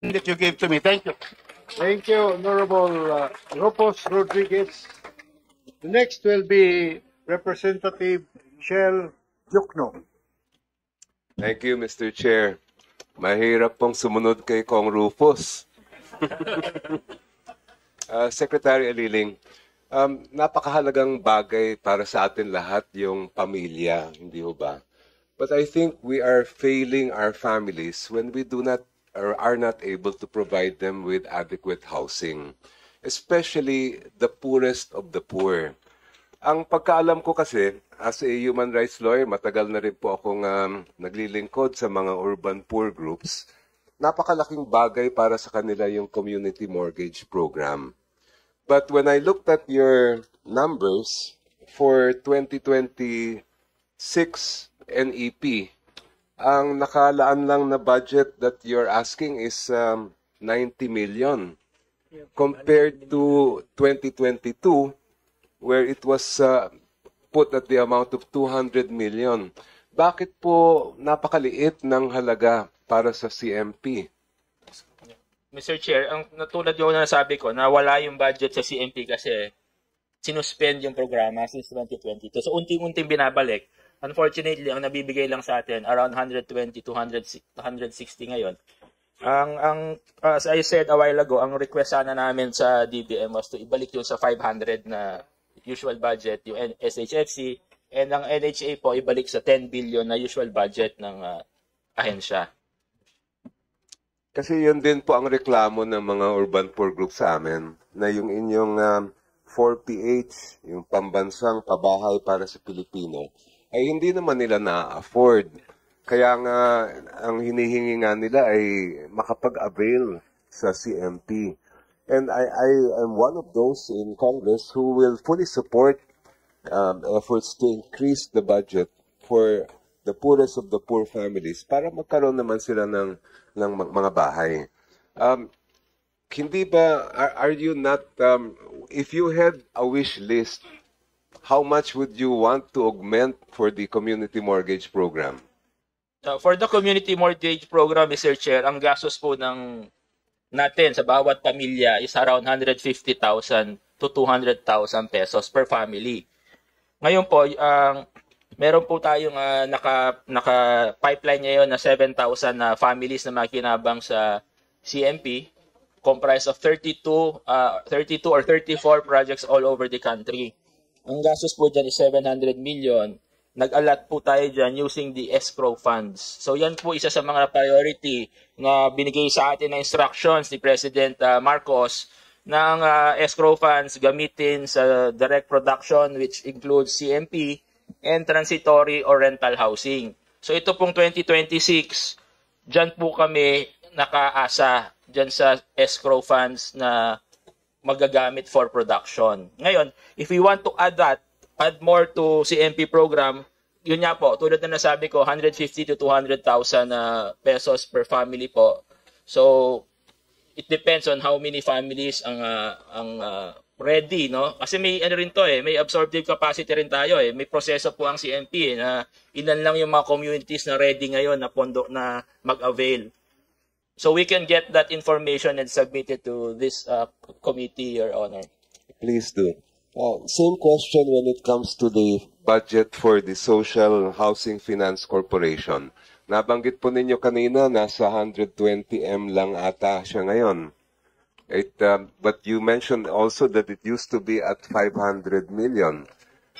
that you gave to me. Thank you. Thank you, Honorable Ropos Rodriguez. The next will be Representative Shell Jukno. Thank you, Mr. Chair. Mahirap pong sumunod kay Kong Rufus. Secretary Aliling, napakahalagang bagay para sa atin lahat yung pamilya, hindi ho ba? But I think we are failing our families when we do not or are not able to provide them with adequate housing, especially the poorest of the poor. Ang pagkaalam ko kasi, as a human rights lawyer, matagal na rin po akong naglilingkod sa mga urban poor groups. Napakalaking bagay para sa kanila yung community mortgage program. But when I looked at your numbers for 2026 NEP, ang nakalaan lang na budget that you're asking is 90 million compared to 2022 where it was put at the amount of 200 million. Bakit po napakaliit ng halaga para sa CMP? Mr. Chair, ang tulad yung nasabi ko, na wala yung budget sa CMP kasi sinuspend yung programa since 2022. So, unting-unting binabalik. Unfortunately, ang nabibigay lang sa atin, around 120 to 160 ngayon. As I said a while ago, ang request sana namin sa DBM was to ibalik yung sa 500 na usual budget, yung SHFC, and ang NHA po ibalik sa 10 billion na usual budget ng ahensya. Kasi yun din po ang reklamo ng mga urban poor group sa amin, na yung inyong 4PH, yung pambansang pabahay para sa Pilipino, ay hindi naman nila na-afford. Kaya nga, ang hinihingi nga nila ay makapag-avail sa CMP. And I am one of those in Congress who will fully support efforts to increase the budget for the poorest of the poor families para magkaroon naman sila ng mga bahay. Hindi ba, are you not, if you had a wish list, how much would you want to augment for the community mortgage program? For the community mortgage program, Mr. Chair, ang gastos po natin sa bawat pamilya is around 150,000 to 200,000 pesos per family. Ngayon po, meron po tayong naka-pipeline ngayon na 7,000 na families na makinabang sa CMP, comprised of 32 or 34 projects all over the country. Ang gastos po dyan is 700 million. Nag-allot po tayo dyan using the escrow funds. So yan po isa sa mga priority na binigay sa atin na instructions ni President Marcos ng escrow funds gamitin sa direct production which includes CMP and transitory or rental housing. So ito pong 2026, dyan po kami nakaasa dyan sa escrow funds na magagamit for production. Ngayon, if we want to add more to CMP program, yun nga po, tulad na nasabi ko, 150 to 200,000 pesos per family po. So, it depends on how many families ang ready, no? Kasi may rin to may absorptive capacity rin tayo May proseso po ang CMP na ilan lang yung mga communities na ready ngayon na pondo na mag-avail. So we can get that information and submit it to this committee, Your Honor. Please do. Same question when it comes to the budget for the Social Housing Finance Corporation. Nabanggit po ninyo kanina, nasa 120M lang ata siya ngayon. But you mentioned also that it used to be at 500 million.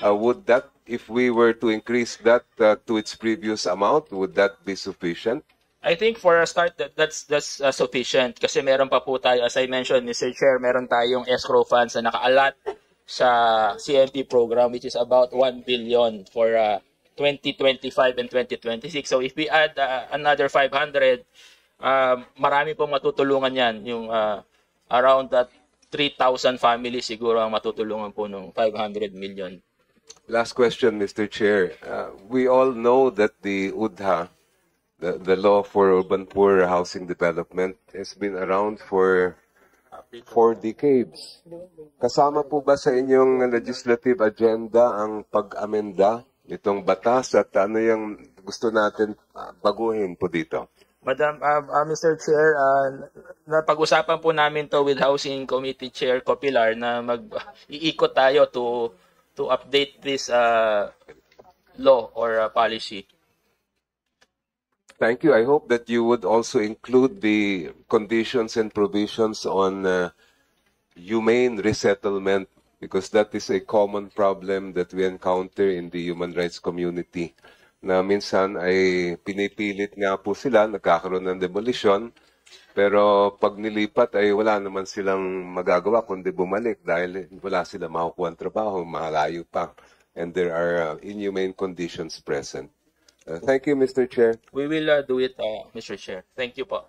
Would that, if we were to increase that to its previous amount, would that be sufficient? I think for a start, that's sufficient. Kasi meron pa po tayo, as I mentioned, Mr. Chair, meron tayong escrow funds na naka-allot sa CMP program, which is about 1 billion for 2025 and 2026. So if we add another 500, marami pong matutulungan yan. Yung around 3,000 families siguro ang matutulungan po ng 500 million. Last question, Mr. Chair. We all know that the UDHA, the Law for Urban Poor Housing Development, has been around for 4 decades. Kasama po ba sa inyong legislative agenda ang pag-amenda nitong batas at ano yung gusto natin baguhin po dito? Mr. Chair, napag-usapan po namin to with Housing Committee Chair Copilar na iikot tayo to update this law or policy. Thank you. I hope that you would also include the conditions and provisions on humane resettlement, because that is a common problem that we encounter in the human rights community. Na minsan ay pinipilit nga po sila, nagkakaroon ng demolition, pero pag nilipat ay wala naman silang magagawa kundi bumalik dahil wala sila makukuha ng trabaho, malayo pa. And there are inhumane conditions present. Thank you, Mr. Chair. We will do it, Mr. Chair. Thank you po.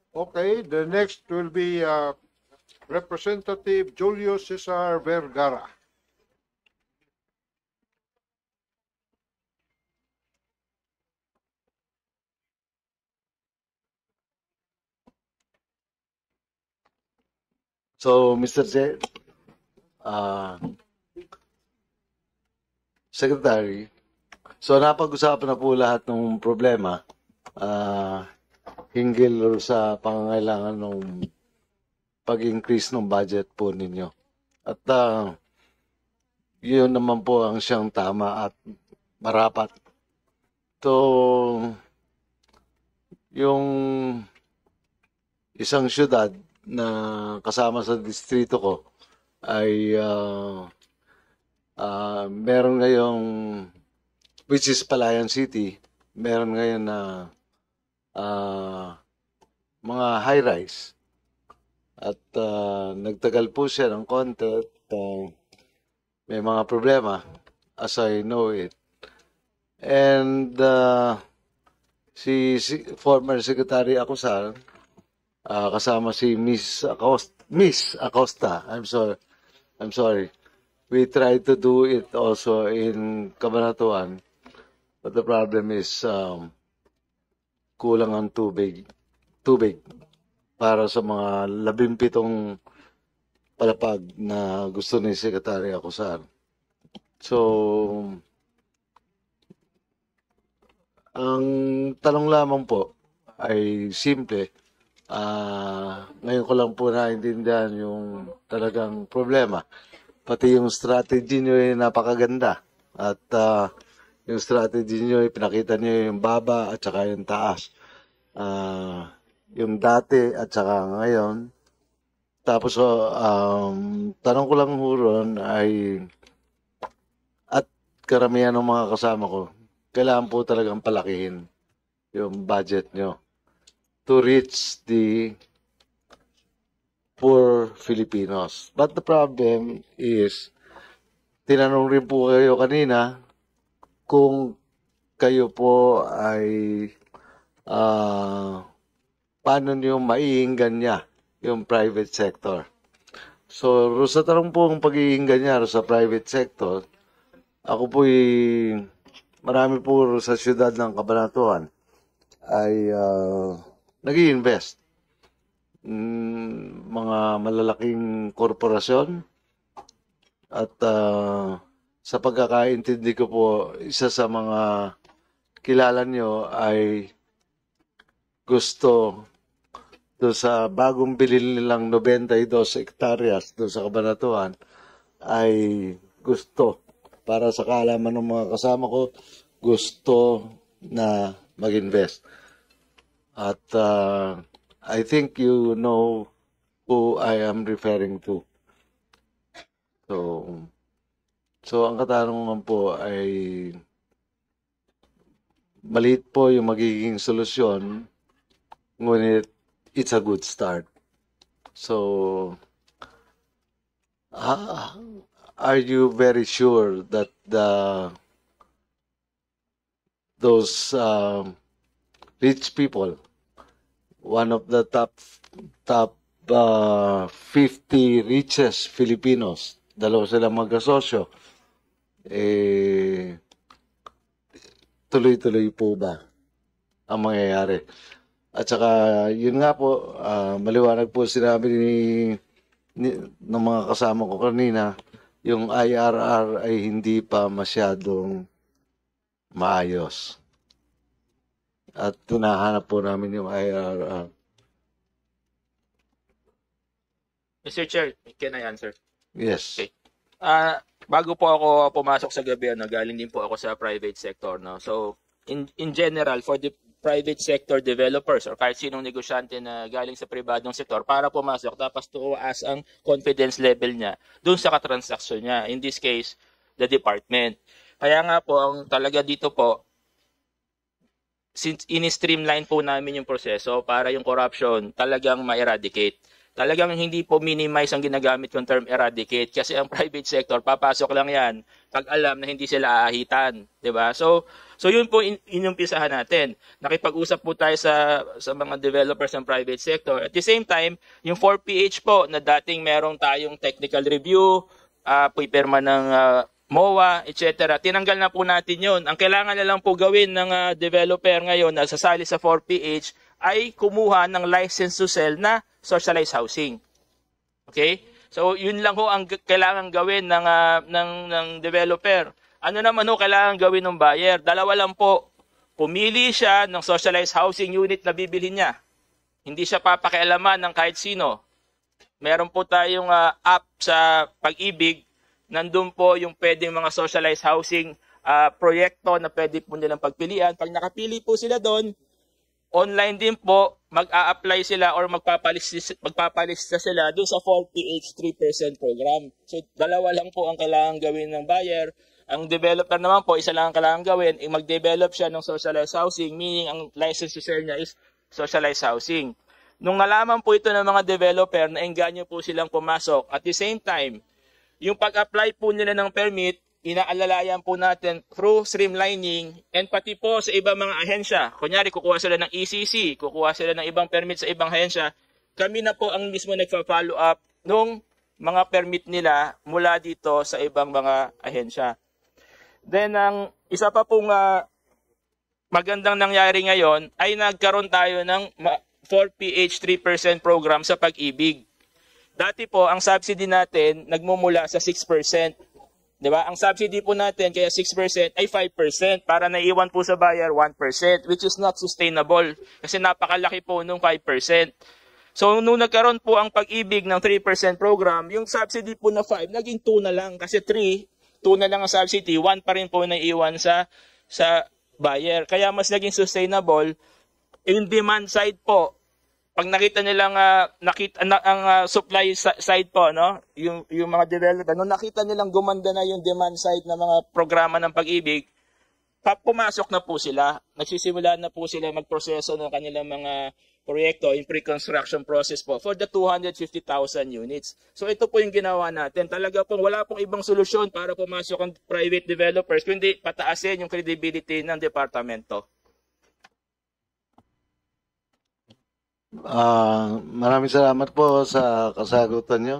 Okay, the next will be Representative Julio Cesar Vergara. So, Mr. Chair, Secretary, so napag-usapan na po lahat ng problema hinggil sa pangangailangan ng pag-increase ng budget po ninyo. At yun naman po ang siyang tama at marapat. So, yung isang syudad na kasama sa distrito ko ay meron ngayong, which is Palayan City, meron ngayon na mga high-rise. At nagtagal po siya ng konti at may mga problema as I know it. And si former Secretary Acosar, kasama si Miss Acosta. I'm sorry. We tried to do it also in Cabanatuan, but the problem is kulang ang tubig para sa mga 17 palapag na gusto ni Secretary Acosar. So, ang tanong lamang po ay simple. Ngayon ko lang po naintindihan yung talagang problema. Pati yung strategy nyo ay napakaganda. At yung strategy nyo ay pinakita nyo yung baba at saka yung taas. Yung dati at saka ngayon. Tapos tanong ko lang huron ay, at karamihan ng mga kasama ko, kailangan po talagang palakihin yung budget nyo to reach the poor Filipinos. But the problem is, tinanong rin po kayo kanina kung kayo po ay paano nyo maiinggan niya yung private sector. So, sa tarong po ang pag-iinggan niya sa private sector, ako po marami po sa siyudad ng Cabanatuan ay nag-i-invest. Mga malalaking korporasyon at sa pagkakaintindi ko po, isa sa mga kilala nyo ay gusto doon sa bagong bilhin nilang 92 hektaryas doon sa Cabanatuan ay gusto para sa kaalaman ng mga kasama ko, gusto na mag-invest. At I think you know who I am referring to. So ang katanungan po ay maliit po yung magiging solusyon, ngunit it's a good start. So, are you very sure that those rich people, one of the top 50 richest Filipinos, dalawa silang magkasosyo, tuloy-tuloy po ba ang mangyayari? At saka, yun nga po, maliwanag po sinabi ng mga kasama ko kanina, yung IRR ay hindi pa masyadong maayos. at tinahanap po namin yung IRR. Mr. Chair, can I answer? Yes. Okay. Bago po ako pumasok sa gobyerno, galing din po ako sa private sector, no. So, in general, for the private sector developers or kahit sinong negosyante na galing sa pribadong sektor, para pumasok, dapat tuwaas ang confidence level niya dun sa katransaksyon niya. In this case, the department. Kaya nga po, ang talaga dito po, since in-streamline po namin yung proseso para yung corruption talagang ma-eradicate. Talagang hindi po minimize ang ginagamit yung term eradicate kasi ang private sector, papasok lang yan pag alam na hindi sila aahitan. Diba? So yun po inumpisahan natin. Nakipag-usap po tayo sa mga developers ng private sector. At the same time, yung 4PH po na dating merong tayong technical review, pipirma ng MOA, etc. Tinanggal na po natin yun. Ang kailangan na lang po gawin ng developer ngayon na sasali sa 4PH ay kumuha ng license to sell na socialized housing. Okay? So, yun lang ho ang kailangan gawin ng developer. Ano naman ho kailangan gawin ng buyer? Dalawa lang po. Pumili siya ng socialized housing unit na bibilhin niya. Hindi siya papakialaman ng kahit sino. Meron po tayong app sa Pag-ibig. Nandun po yung pwedeng mga socialized housing proyekto na pwede po nilang pagpilian. Pag nakapili po sila doon, online din po, mag-a-apply sila or magpapalista sila doon sa 4PH 3% program. So, dalawa lang po ang kailangan gawin ng buyer. Ang developer naman po, isa lang ang kailangan gawin, mag-develop siya ng socialized housing, meaning ang license to sell niya is socialized housing. Nung nalaman po ito ng mga developer, naengganyo po silang pumasok. At the same time, yung pag-apply po nila ng permit, inaalalayan po natin through streamlining and pati po sa ibang mga ahensya. Kunyari, kukuha sila ng ECC, kukuha sila ng ibang permit sa ibang ahensya. Kami na po ang mismo nagpa-follow up nung mga permit nila mula dito sa ibang mga ahensya. Then, ang isa pa pong magandang nangyari ngayon ay nagkaroon tayo ng 4PH 3% program sa Pag-ibig. Dati po, ang subsidy natin nagmumula sa 6%. Diba? Ang subsidy po natin, kaya 6% ay 5%. Para naiwan po sa buyer, 1%, which is not sustainable. Kasi napakalaki po nung 5%. So, nung nagkaroon po ang Pag-ibig ng 3% program, yung subsidy po na 5, naging 2 na lang. Kasi 3 na lang ang subsidy, 1 pa rin po naiwan sa buyer. Kaya mas naging sustainable. Yung demand side po, pag nakita nilang ang supply side po, no, yung mga developer, nung nakita nilang gumanda na yung demand side ng mga programa ng Pag-ibig, pumasok na po sila. Nagsisimula na po sila magproseso ng kanilang mga proyekto, yung pre-construction process po for the 250,000 units. So ito po yung ginawa natin. Talaga pong wala pong ibang solusyon para pumasok ang private developers, kundi pataasin yung credibility ng departamento. Maraming salamat po sa kasagutan nyo.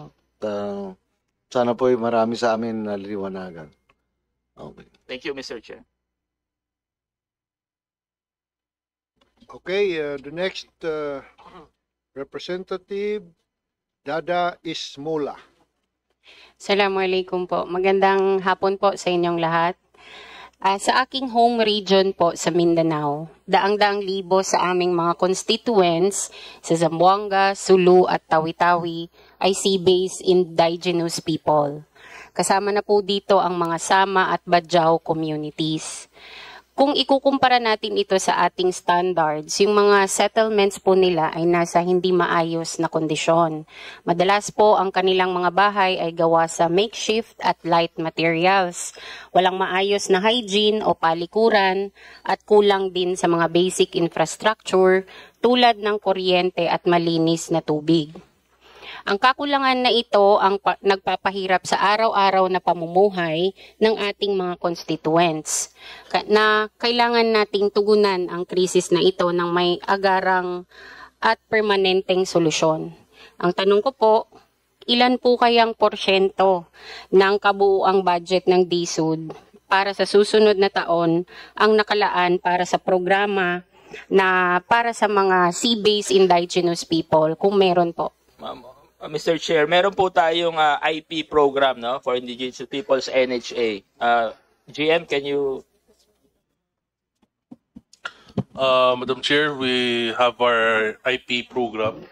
Sana po marami sa amin naliliwanagan. Okay. Thank you, Mr. Chair. Okay, the next representative, Dada Ismola. Assalamualaikum po. Magandang hapon po sa inyong lahat. Sa aking home region po sa Mindanao, daang-daang libo sa aming mga constituents sa Zamboanga, Sulu at Tawi-Tawi ay sea-based indigenous people. Kasama na po dito ang mga Sama at Badjao communities. Kung ikukumpara natin ito sa ating standards, yung mga settlements po nila ay nasa hindi maayos na kondisyon. Madalas po ang kanilang mga bahay ay gawa sa makeshift at light materials. Walang maayos na hygiene o palikuran at kulang din sa mga basic infrastructure tulad ng kuryente at malinis na tubig. Ang kakulangan na ito ang nagpapahirap sa araw-araw na pamumuhay ng ating mga constituents na kailangan nating tugunan ang krisis na ito ng may agarang at permanenteng solusyon. Ang tanong ko po, ilan po kayang porsyento ng kabuuang budget ng DSUD para sa susunod na taon ang nakalaan para sa programa na para sa mga sea-based indigenous people, kung meron po? Mr. Chair, meron po tayong IP program, no, for indigenous peoples NHA. GM, can you? Madam Chair, we have our IP program